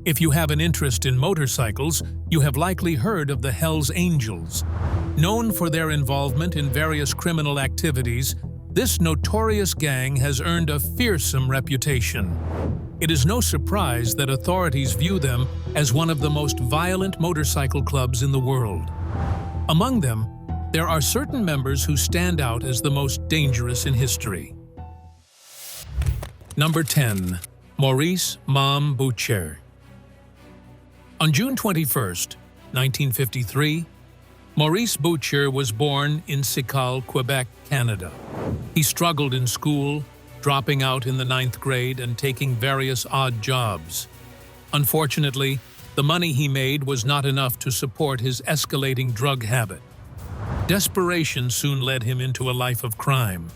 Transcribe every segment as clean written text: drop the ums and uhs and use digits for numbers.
If you have an interest in motorcycles, you have likely heard of the Hells Angels. Known for their involvement in various criminal activities, this notorious gang has earned a fearsome reputation. It is no surprise that authorities view them as one of the most violent motorcycle clubs in the world. Among them, there are certain members who stand out as the most dangerous in history. Number 10. Maurice "Mom" Boucher. On June 21, 1953, Maurice Boucher was born in Sical, Quebec, Canada. He struggled in school, dropping out in the 9th grade and taking various odd jobs. Unfortunately, the money he made was not enough to support his escalating drug habit. Desperation soon led him into a life of crime.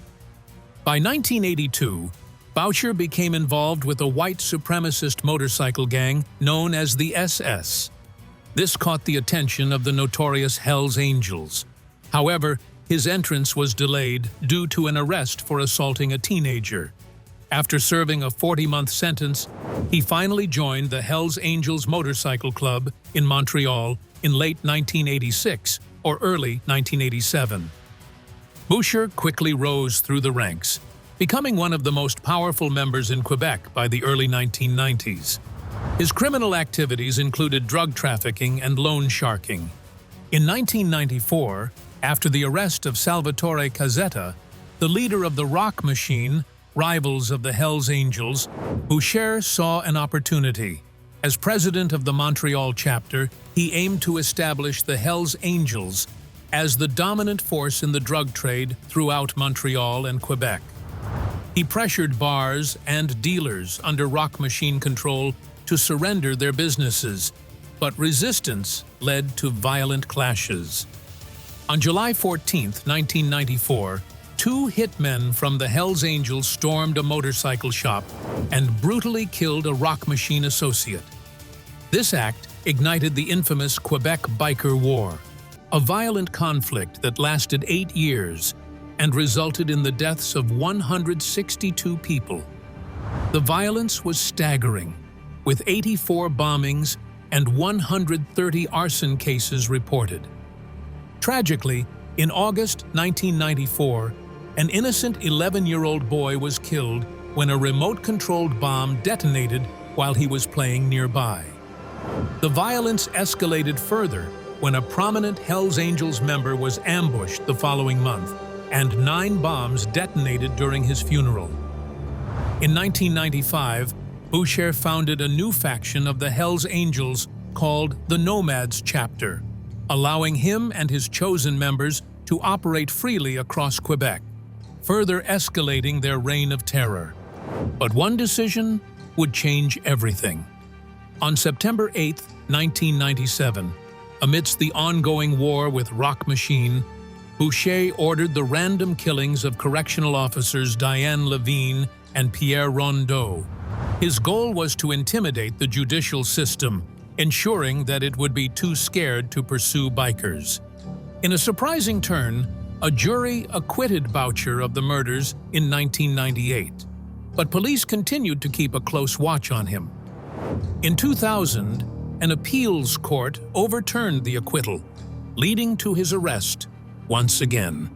By 1982, Boucher became involved with a white supremacist motorcycle gang known as the SS. This caught the attention of the notorious Hells Angels. However, his entrance was delayed due to an arrest for assaulting a teenager. After serving a 40-month sentence, he finally joined the Hells Angels Motorcycle Club in Montreal in late 1986 or early 1987. Boucher quickly rose through the ranks, becoming one of the most powerful members in Quebec by the early 1990s. His criminal activities included drug trafficking and loan sharking. In 1994, after the arrest of Salvatore Cazzetta, the leader of the Rock Machine, rivals of the Hells Angels, Boucher saw an opportunity. As president of the Montreal chapter, he aimed to establish the Hells Angels as the dominant force in the drug trade throughout Montreal and Quebec. He pressured bars and dealers under Rock Machine control to surrender their businesses, but resistance led to violent clashes. On July 14, 1994, two hitmen from the Hells Angels stormed a motorcycle shop and brutally killed a Rock Machine associate. This act ignited the infamous Quebec Biker War, a violent conflict that lasted 8 years and resulted in the deaths of 162 people. The violence was staggering, with 84 bombings and 130 arson cases reported. Tragically, in August 1994, an innocent 11-year-old boy was killed when a remote-controlled bomb detonated while he was playing nearby. The violence escalated further when a prominent Hells Angels member was ambushed the following month, and 9 bombs detonated during his funeral. In 1995, Boucher founded a new faction of the Hells Angels called the Nomads Chapter, allowing him and his chosen members to operate freely across Quebec, further escalating their reign of terror. But one decision would change everything. On September 8, 1997, amidst the ongoing war with Rock Machine, Boucher ordered the random killings of correctional officers Diane Levine and Pierre Rondeau. His goal was to intimidate the judicial system, ensuring that it would be too scared to pursue bikers. In a surprising turn, a jury acquitted Boucher of the murders in 1998, but police continued to keep a close watch on him. In 2000, an appeals court overturned the acquittal, leading to his arrest once again.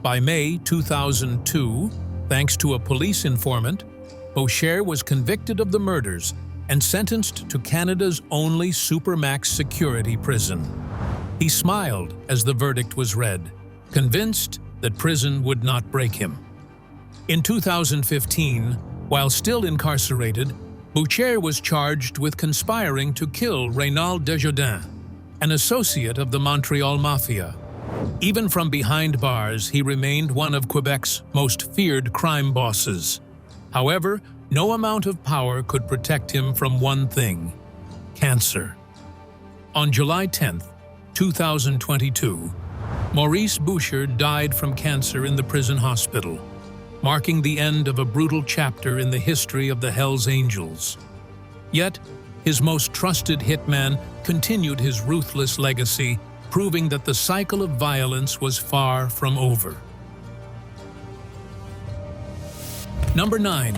By May 2002, thanks to a police informant, Boucher was convicted of the murders and sentenced to Canada's only supermax security prison. He smiled as the verdict was read, convinced that prison would not break him. In 2015, while still incarcerated, Boucher was charged with conspiring to kill Reynald Desjardins, an associate of the Montreal Mafia. Even from behind bars, he remained one of Quebec's most feared crime bosses. However, no amount of power could protect him from one thing: cancer. On July 10, 2022, Maurice Boucher died from cancer in the prison hospital, marking the end of a brutal chapter in the history of the Hells Angels. Yet, his most trusted hitman continued his ruthless legacy, proving that the cycle of violence was far from over. Number 9.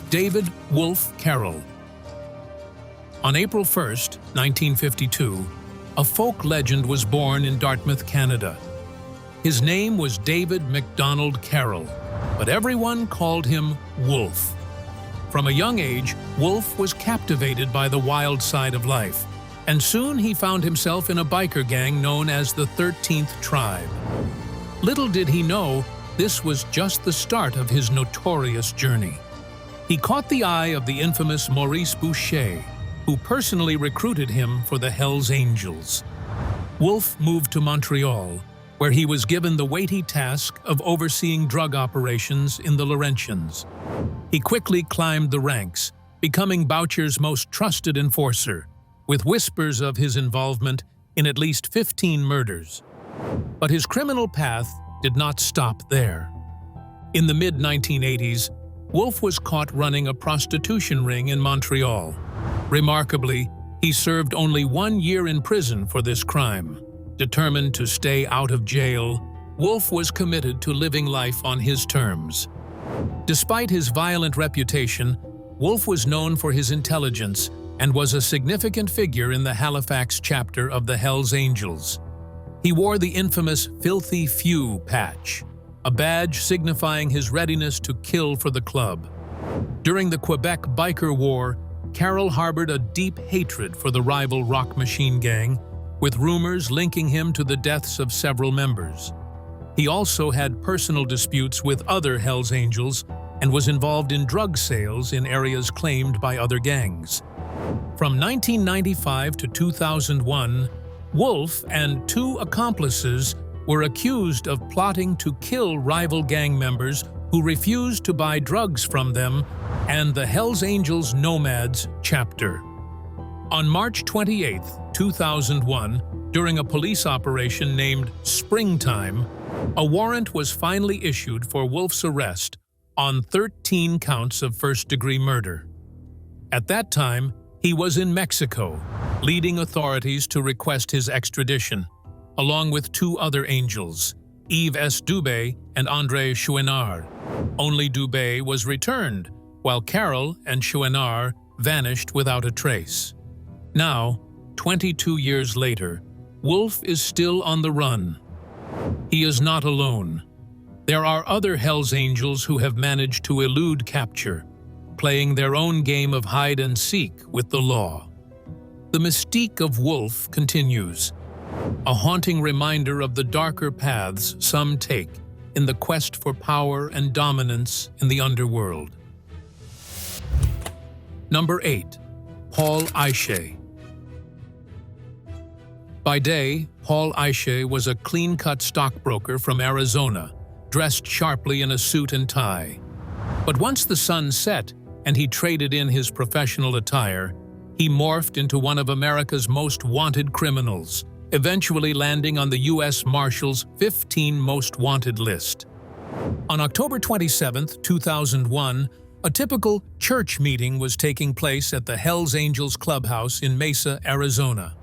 David Wolfe Carroll. On April 1, 1952, a folk legend was born in Dartmouth, Canada. His name was David MacDonald Carroll, but everyone called him Wolf. From a young age, Wolf was captivated by the wild side of life, and soon he found himself in a biker gang known as the 13th Tribe. Little did he know, this was just the start of his notorious journey. He caught the eye of the infamous Maurice Boucher, who personally recruited him for the Hells Angels. Wolf moved to Montreal, where he was given the weighty task of overseeing drug operations in the Laurentians. He quickly climbed the ranks, becoming Boucher's most trusted enforcer, with whispers of his involvement in at least 15 murders. But his criminal path did not stop there. In the mid-1980s, Wolf was caught running a prostitution ring in Montreal. Remarkably, he served only 1 year in prison for this crime. Determined to stay out of jail, Wolf was committed to living life on his terms. Despite his violent reputation, Wolf was known for his intelligence and was a significant figure in the Halifax chapter of the Hells Angels. He wore the infamous Filthy Few patch, a badge signifying his readiness to kill for the club. During the Quebec Biker War, Carroll harbored a deep hatred for the rival Rock Machine Gang, with rumors linking him to the deaths of several members. He also had personal disputes with other Hells Angels and was involved in drug sales in areas claimed by other gangs. From 1995 to 2001, Wolf and 2 accomplices were accused of plotting to kill rival gang members who refused to buy drugs from them and the Hells Angels Nomads chapter. On March 28, 2001, during a police operation named Springtime, a warrant was finally issued for Wolf's arrest on 13 counts of first-degree murder. At that time, he was in Mexico, leading authorities to request his extradition, along with 2 other angels, Yves S. Dubé and André Chouinard. Only Dubé was returned, while Carroll and Chouinard vanished without a trace. Now, 22 years later, Wolf is still on the run. He is not alone. There are other Hells Angels who have managed to elude capture, playing their own game of hide-and-seek with the law. The mystique of Wolf continues, a haunting reminder of the darker paths some take in the quest for power and dominance in the underworld. Number 8. Paul Aische. By day, Paul Aische was a clean-cut stockbroker from Arizona, dressed sharply in a suit and tie. But once the sun set and he traded in his professional attire, he morphed into one of America's most wanted criminals, eventually landing on the U.S. Marshal's 15 Most Wanted list. On October 27, 2001, a typical church meeting was taking place at the Hells Angels Clubhouse in Mesa, Arizona.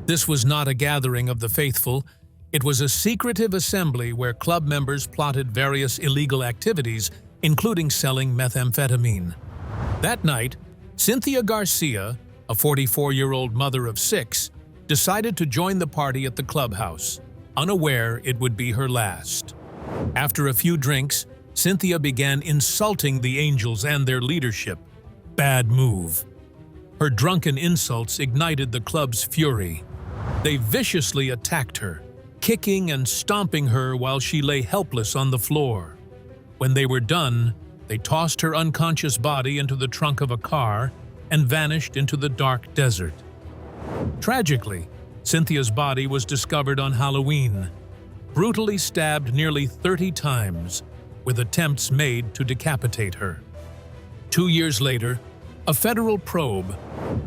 This was not a gathering of the faithful. It was a secretive assembly where club members plotted various illegal activities, including selling methamphetamine. That night, Cynthia Garcia, a 44-year-old mother of 6, decided to join the party at the clubhouse, unaware it would be her last. After a few drinks, Cynthia began insulting the Angels and their leadership. Bad move. Her drunken insults ignited the club's fury. They viciously attacked her, kicking and stomping her while she lay helpless on the floor. When they were done, they tossed her unconscious body into the trunk of a car and vanished into the dark desert. Tragically, Cynthia's body was discovered on Halloween, brutally stabbed nearly 30 times, with attempts made to decapitate her. 2 years later, a federal probe,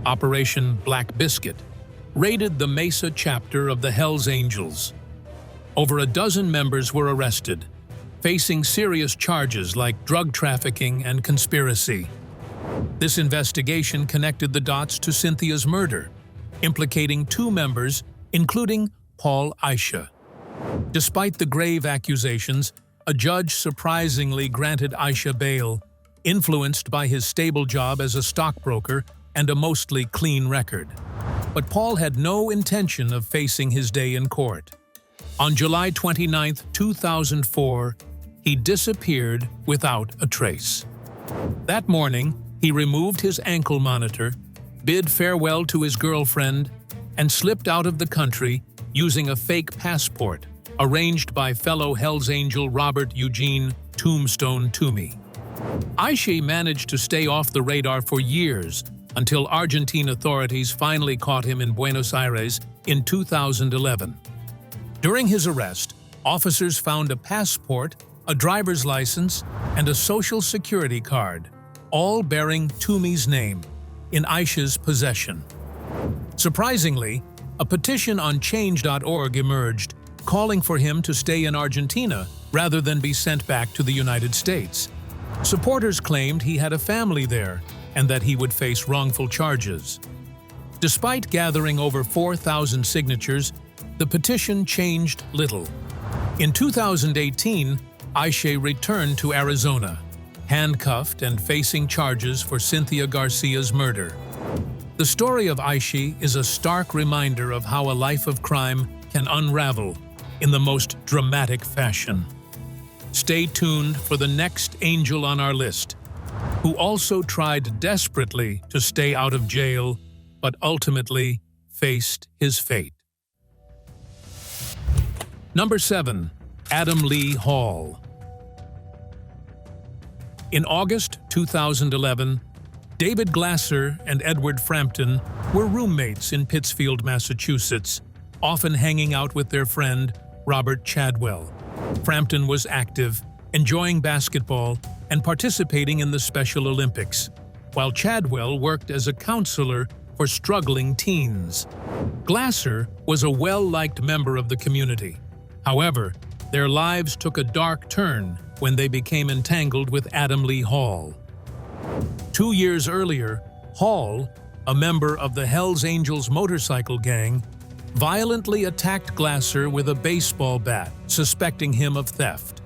Operation Black Biscuit, raided the Mesa chapter of the Hells Angels. Over a dozen members were arrested, facing serious charges like drug trafficking and conspiracy. This investigation connected the dots to Cynthia's murder, implicating 2 members, including Paul Aische. Despite the grave accusations, a judge surprisingly granted Aische bail. Influenced by his stable job as a stockbroker, and a mostly clean record. But Paul had no intention of facing his day in court. On July 29, 2004, he disappeared without a trace. That morning, he removed his ankle monitor, bid farewell to his girlfriend, and slipped out of the country using a fake passport arranged by fellow Hells Angel Robert Eugene Tombstone Toomey. Aisha managed to stay off the radar for years until Argentine authorities finally caught him in Buenos Aires in 2011. During his arrest, officers found a passport, a driver's license, and a social security card, all bearing Toomey's name, in Aisha's possession. Surprisingly, a petition on Change.org emerged, calling for him to stay in Argentina rather than be sent back to the United States. Supporters claimed he had a family there and that he would face wrongful charges. Despite gathering over 4,000 signatures, the petition changed little. In 2018, Aisha returned to Arizona, handcuffed and facing charges for Cynthia Garcia's murder. The story of Aisha is a stark reminder of how a life of crime can unravel in the most dramatic fashion. Stay tuned for the next angel on our list, who also tried desperately to stay out of jail, but ultimately faced his fate. Number 7. Adam Lee Hall. In August 2011, David Glasser and Edward Frampton were roommates in Pittsfield, Massachusetts, often hanging out with their friend, Robert Chadwell. Frampton was active, enjoying basketball, and participating in the Special Olympics, while Chadwell worked as a counselor for struggling teens. Glasser was a well-liked member of the community. However, their lives took a dark turn when they became entangled with Adam Lee Hall. 2 years earlier, Hall, a member of the Hells Angels motorcycle gang, violently attacked Glasser with a baseball bat, suspecting him of theft.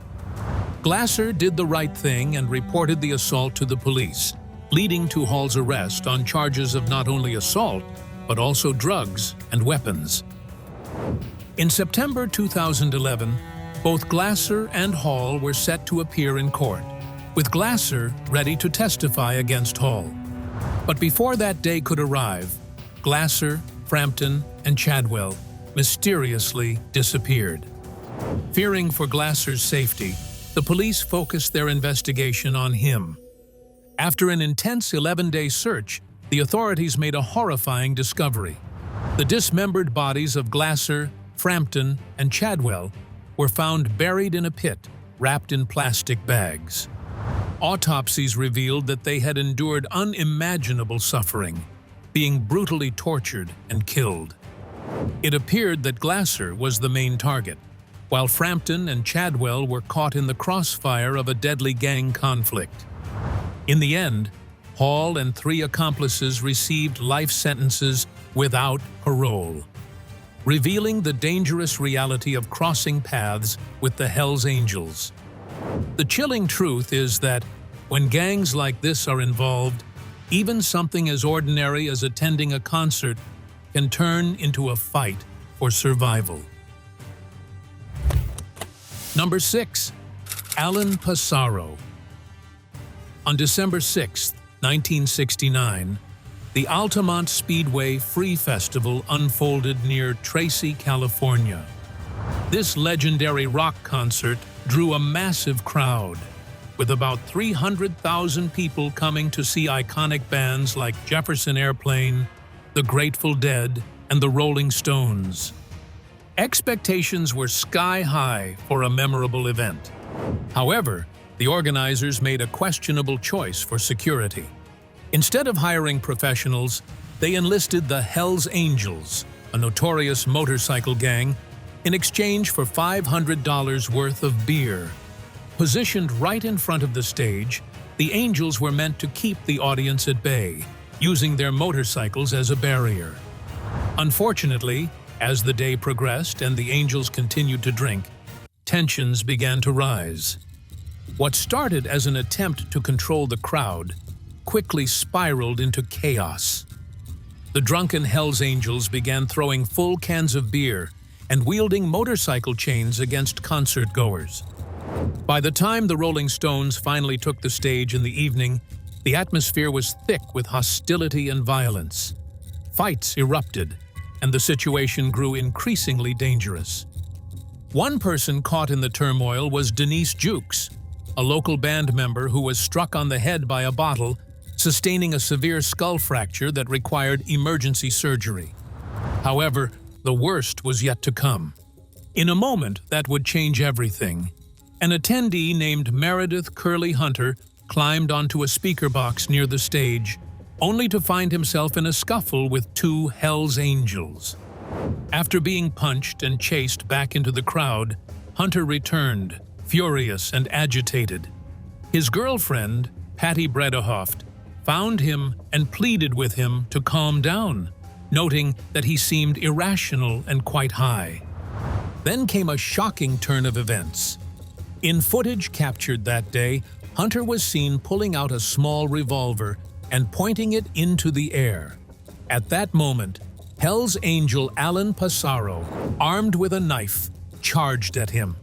Glasser did the right thing and reported the assault to the police, leading to Hall's arrest on charges of not only assault, but also drugs and weapons. In September 2011, both Glasser and Hall were set to appear in court, with Glasser ready to testify against Hall. But before that day could arrive, Glasser, Frampton, and Chadwell mysteriously disappeared. Fearing for Glasser's safety, the police focused their investigation on him. After an intense 11-day search, the authorities made a horrifying discovery. The dismembered bodies of Glasser, Frampton, and Chadwell were found buried in a pit, wrapped in plastic bags. Autopsies revealed that they had endured unimaginable suffering, being brutally tortured and killed. It appeared that Glasser was the main target, while Frampton and Chadwell were caught in the crossfire of a deadly gang conflict. In the end, Hall and 3 accomplices received life sentences without parole, revealing the dangerous reality of crossing paths with the Hells Angels. The chilling truth is that when gangs like this are involved, even something as ordinary as attending a concert can turn into a fight for survival. Number 6. Alan Passaro. On December 6, 1969, the Altamont Speedway Free Festival unfolded near Tracy, California. This legendary rock concert drew a massive crowd, with about 300,000 people coming to see iconic bands like Jefferson Airplane, the Grateful Dead, and the Rolling Stones. Expectations were sky-high for a memorable event. However, the organizers made a questionable choice for security. Instead of hiring professionals, they enlisted the Hells Angels, a notorious motorcycle gang, in exchange for $500 worth of beer. Positioned right in front of the stage, the Angels were meant to keep the audience at bay, using their motorcycles as a barrier. Unfortunately, as the day progressed and the Angels continued to drink, tensions began to rise. What started as an attempt to control the crowd quickly spiraled into chaos. The drunken Hells Angels began throwing full cans of beer and wielding motorcycle chains against concert-goers. By the time the Rolling Stones finally took the stage in the evening, the atmosphere was thick with hostility and violence. Fights erupted, and the situation grew increasingly dangerous. One person caught in the turmoil was Denise Jukes, a local band member who was struck on the head by a bottle, sustaining a severe skull fracture that required emergency surgery. However, the worst was yet to come. In a moment that would change everything, an attendee named Meredith Curly Hunter climbed onto a speaker box near the stage, only to find himself in a scuffle with two Hells Angels. After being punched and chased back into the crowd, Hunter returned, furious and agitated. His girlfriend, Patty Bredehoft, found him and pleaded with him to calm down, noting that he seemed irrational and quite high. Then came a shocking turn of events. In footage captured that day, Hunter was seen pulling out a small revolver and pointing it into the air. At that moment, Hells Angel Alan Passaro, armed with a knife, charged at him.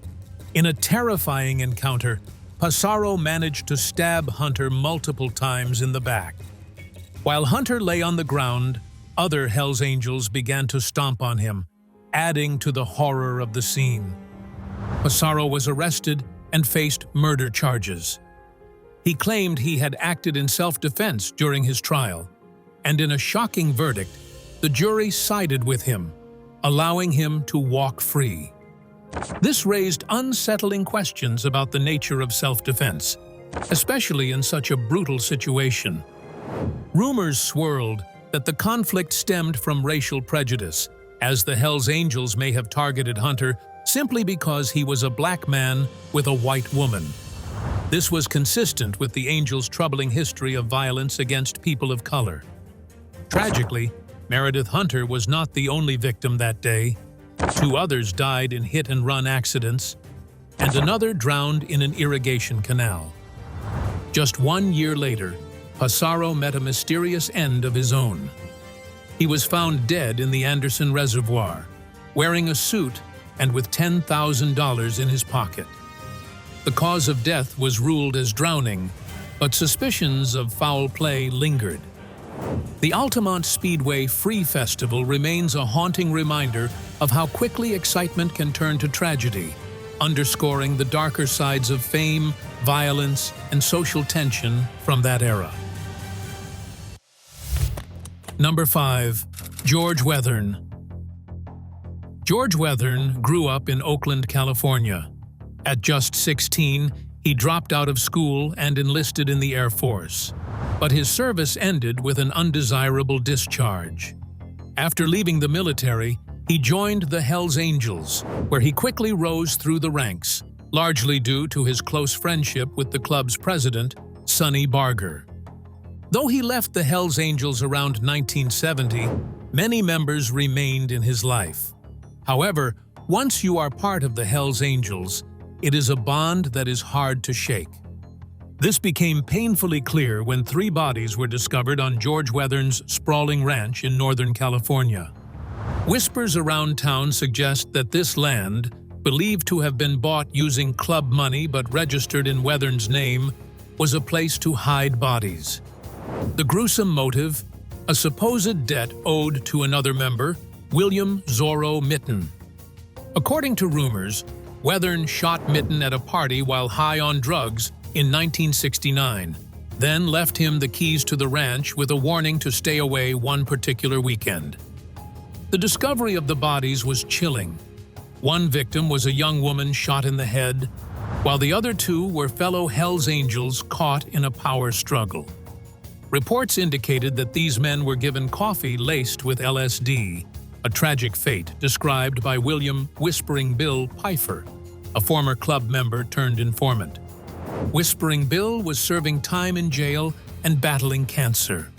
In a terrifying encounter, Passaro managed to stab Hunter multiple times in the back. While Hunter lay on the ground, other Hells Angels began to stomp on him, adding to the horror of the scene. Passaro was arrested and faced murder charges. He claimed he had acted in self-defense during his trial, and in a shocking verdict, the jury sided with him, allowing him to walk free. This raised unsettling questions about the nature of self-defense, especially in such a brutal situation. Rumors swirled that the conflict stemmed from racial prejudice, as the Hells Angels may have targeted Hunter simply because he was a black man with a white woman. This was consistent with the Angels' troubling history of violence against people of color. Tragically, Meredith Hunter was not the only victim that day. Two others died in hit-and-run accidents, and another drowned in an irrigation canal. Just 1 year later, Passaro met a mysterious end of his own. He was found dead in the Anderson Reservoir, wearing a suit and with $10,000 in his pocket. The cause of death was ruled as drowning, but suspicions of foul play lingered. The Altamont Speedway Free Festival remains a haunting reminder of how quickly excitement can turn to tragedy, underscoring the darker sides of fame, violence, and social tension from that era. Number 5. George Wethern. George Wethern grew up in Oakland, California. At just 16, he dropped out of school and enlisted in the Air Force. But his service ended with an undesirable discharge. After leaving the military, he joined the Hells Angels, where he quickly rose through the ranks, largely due to his close friendship with the club's president, Sonny Barger. Though he left the Hells Angels around 1970, many members remained in his life. However, once you are part of the Hells Angels, it is a bond that is hard to shake. This became painfully clear when 3 bodies were discovered on George Wethern's sprawling ranch in Northern California. Whispers around town suggest that this land, believed to have been bought using club money but registered in Wethern's name, was a place to hide bodies. The gruesome motive? A supposed debt owed to another member, William Zorro Mitten. According to rumors, Wethern shot Mitten at a party while high on drugs in 1969, then left him the keys to the ranch with a warning to stay away one particular weekend. The discovery of the bodies was chilling. One victim was a young woman shot in the head, while the other 2 were fellow Hells Angels caught in a power struggle. Reports indicated that these men were given coffee laced with LSD, a tragic fate described by William Whispering Bill Pfeiffer, a former club member turned informant. Whispering Bill was serving time in jail and battling cancer.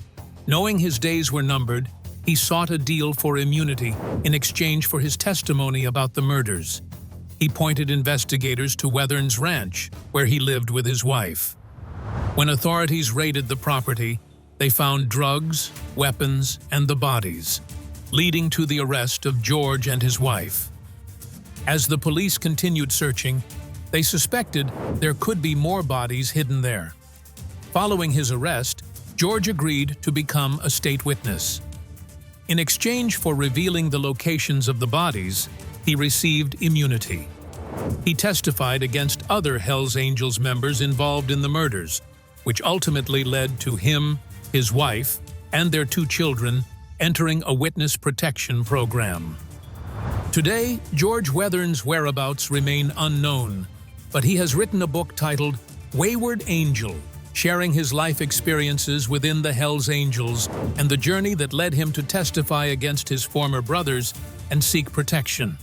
Knowing his days were numbered, he sought a deal for immunity in exchange for his testimony about the murders. He pointed investigators to Wethern's ranch, where he lived with his wife. When authorities raided the property, they found drugs, weapons, and the bodies, leading to the arrest of George and his wife. As the police continued searching, they suspected there could be more bodies hidden there. Following his arrest, George agreed to become a state witness. In exchange for revealing the locations of the bodies, he received immunity. He testified against other Hells Angels members involved in the murders, which ultimately led to him, his wife, and their 2 children entering a witness protection program. Today, George Wethern's whereabouts remain unknown, but he has written a book titled Wayward Angel, sharing his life experiences within the Hells Angels and the journey that led him to testify against his former brothers and seek protection.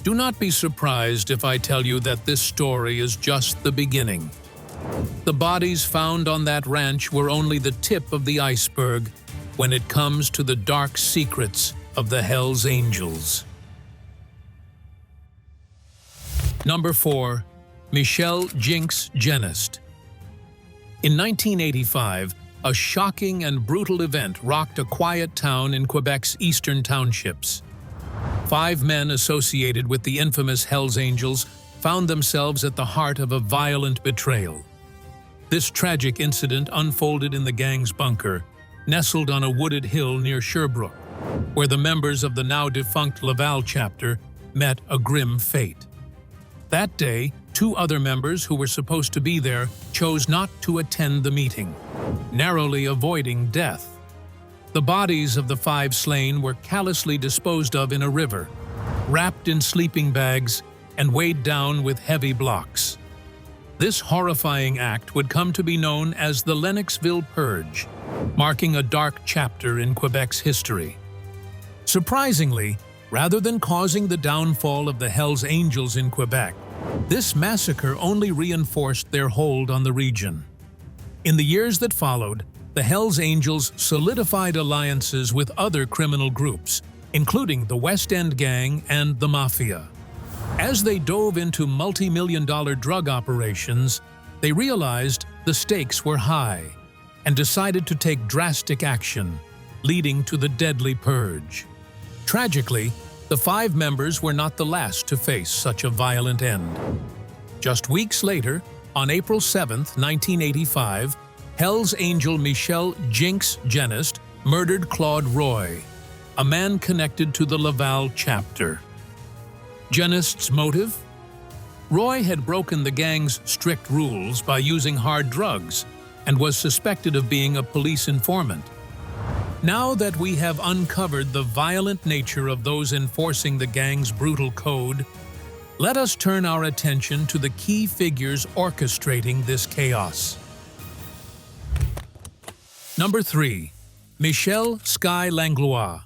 Do not be surprised if I tell you that this story is just the beginning. The bodies found on that ranch were only the tip of the iceberg when it comes to the dark secrets of the Hells Angels. Number 4. Michelle Jinx Genest. In 1985, a shocking and brutal event rocked a quiet town in Quebec's eastern townships. 5 men associated with the infamous Hells Angels found themselves at the heart of a violent betrayal. This tragic incident unfolded in the gang's bunker, nestled on a wooded hill near Sherbrooke, where the members of the now-defunct Laval chapter met a grim fate. That day, 2 other members who were supposed to be there chose not to attend the meeting, narrowly avoiding death. The bodies of the 5 slain were callously disposed of in a river, wrapped in sleeping bags and weighed down with heavy blocks. This horrifying act would come to be known as the Lennoxville Purge, marking a dark chapter in Quebec's history. Surprisingly, rather than causing the downfall of the Hells Angels in Quebec, this massacre only reinforced their hold on the region. In the years that followed, the Hells Angels solidified alliances with other criminal groups, including the West End Gang and the Mafia. As they dove into multi-million-dollar drug operations, they realized the stakes were high and decided to take drastic action, leading to the deadly purge. Tragically, the 5 members were not the last to face such a violent end. Just weeks later, on April 7, 1985, Hells Angel Michelle Jinx Genest murdered Claude Roy, a man connected to the Laval chapter. Genest's motive? Roy had broken the gang's strict rules by using hard drugs and was suspected of being a police informant. Now that we have uncovered the violent nature of those enforcing the gang's brutal code, let us turn our attention to the key figures orchestrating this chaos. Number 3. Michel Sky Langlois.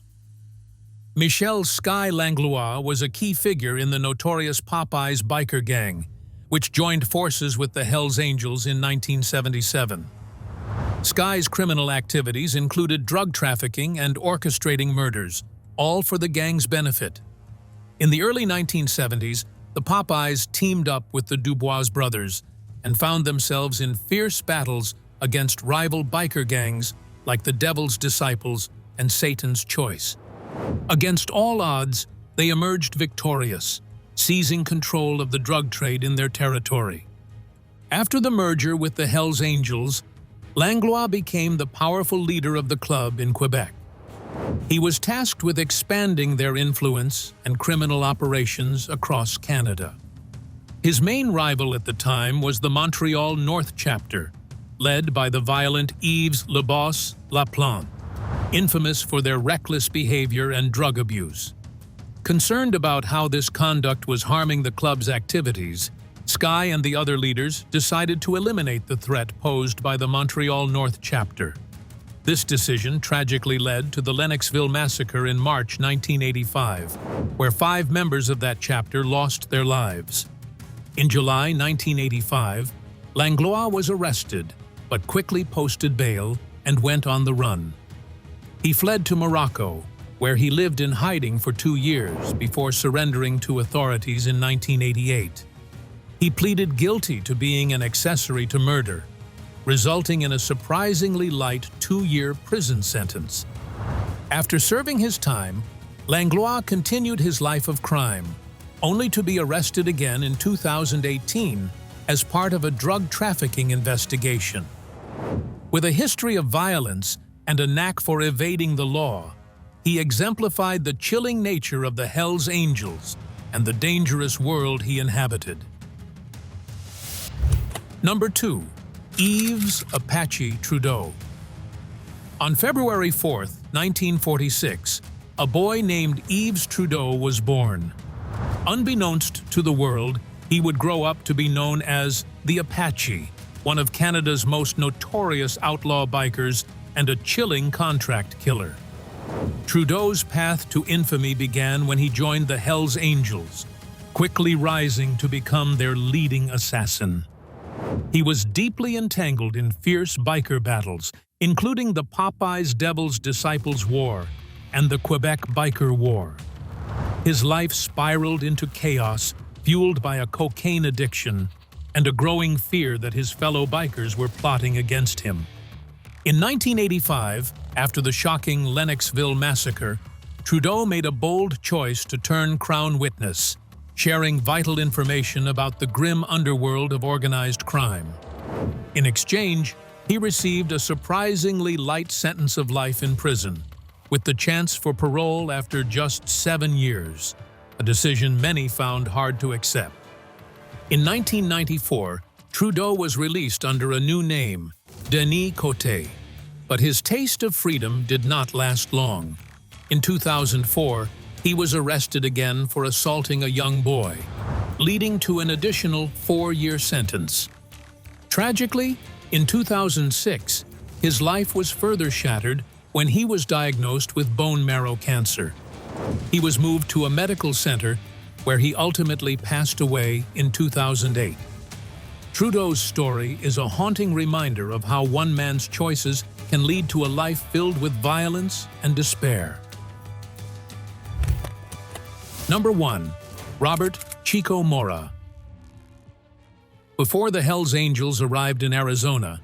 Michel Sky Langlois was a key figure in the notorious Popeyes biker gang, which joined forces with the Hells Angels in 1977. Sky's criminal activities included drug trafficking and orchestrating murders, all for the gang's benefit. In the early 1970s, the Popeyes teamed up with the Dubois brothers and found themselves in fierce battles against rival biker gangs like the Devil's Disciples and Satan's Choice. Against all odds, they emerged victorious, seizing control of the drug trade in their territory. After the merger with the Hells Angels, Langlois became the powerful leader of the club in Quebec. He was tasked with expanding their influence and criminal operations across Canada. His main rival at the time was the Montreal North chapter, led by the violent Yves Le Boss Laplante, infamous for their reckless behavior and drug abuse. Concerned about how this conduct was harming the club's activities, Sky and the other leaders decided to eliminate the threat posed by the Montreal North chapter. This decision tragically led to the Lennoxville massacre in March 1985, where 5 members of that chapter lost their lives. In July 1985, Langlois was arrested, but quickly posted bail and went on the run. He fled to Morocco, where he lived in hiding for 2 years before surrendering to authorities in 1988. He pleaded guilty to being an accessory to murder, resulting in a surprisingly light 2-year prison sentence. After serving his time, Langlois continued his life of crime, only to be arrested again in 2018 as part of a drug trafficking investigation. With a history of violence and a knack for evading the law, he exemplified the chilling nature of the Hells Angels and the dangerous world he inhabited. Number 2. Yves Apache Trudeau. On February 4, 1946, a boy named Yves Trudeau was born. Unbeknownst to the world, he would grow up to be known as the Apache, one of Canada's most notorious outlaw bikers and a chilling contract killer. Trudeau's path to infamy began when he joined the Hells Angels, quickly rising to become their leading assassin. He was deeply entangled in fierce biker battles, including the Popeyes Devil's Disciples War and the Quebec Biker War. His life spiraled into chaos, fueled by a cocaine addiction and a growing fear that his fellow bikers were plotting against him. In 1985, after the shocking Lennoxville massacre, Trudeau made a bold choice to turn Crown witness, sharing vital information about the grim underworld of organized crime. In exchange, he received a surprisingly light sentence of life in prison, with the chance for parole after just 7 years, a decision many found hard to accept. In 1994, Trudeau was released under a new name, Denis Coté, but his taste of freedom did not last long. In 2004, he was arrested again for assaulting a young boy, leading to an additional 4-year sentence. Tragically, in 2006, his life was further shattered when he was diagnosed with bone marrow cancer. He was moved to a medical center where he ultimately passed away in 2008. Trudeau's story is a haunting reminder of how one man's choices can lead to a life filled with violence and despair. Number 1. Robert Chico Mora. Before the Hells Angels arrived in Arizona,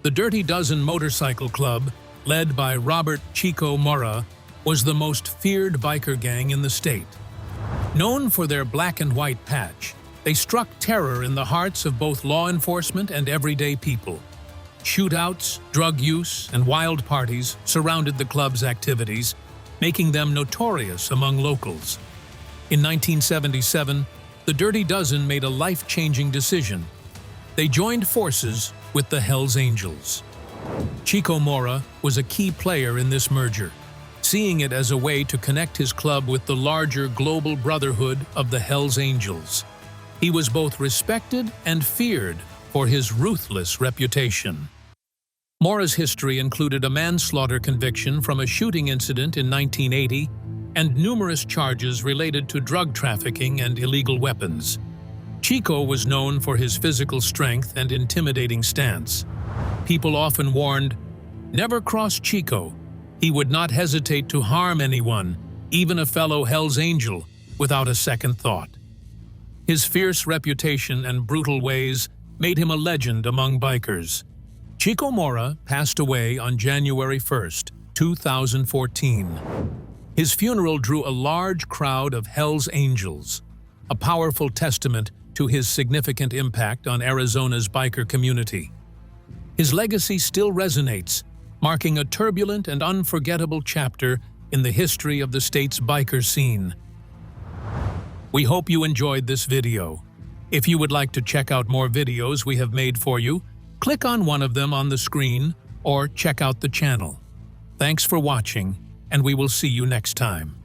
the Dirty Dozen Motorcycle Club, led by Robert Chico Mora, was the most feared biker gang in the state. Known for their black and white patch, they struck terror in the hearts of both law enforcement and everyday people. Shootouts, drug use, and wild parties surrounded the club's activities, making them notorious among locals. In 1977, the Dirty Dozen made a life-changing decision. They joined forces with the Hells Angels. Chico Mora was a key player in this merger, seeing it as a way to connect his club with the larger global brotherhood of the Hells Angels. He was both respected and feared for his ruthless reputation. Mora's history included a manslaughter conviction from a shooting incident in 1980 and numerous charges related to drug trafficking and illegal weapons. Chico was known for his physical strength and intimidating stance. People often warned, "Never cross Chico. He would not hesitate to harm anyone, even a fellow Hells Angel, without a second thought." His fierce reputation and brutal ways made him a legend among bikers. Chico Mora passed away on January 1, 2014. His funeral drew a large crowd of Hells Angels, a powerful testament to his significant impact on Arizona's biker community. His legacy still resonates, marking a turbulent and unforgettable chapter in the history of the state's biker scene. We hope you enjoyed this video. If you would like to check out more videos we have made for you, click on one of them on the screen or check out the channel. Thanks for watching, and we will see you next time.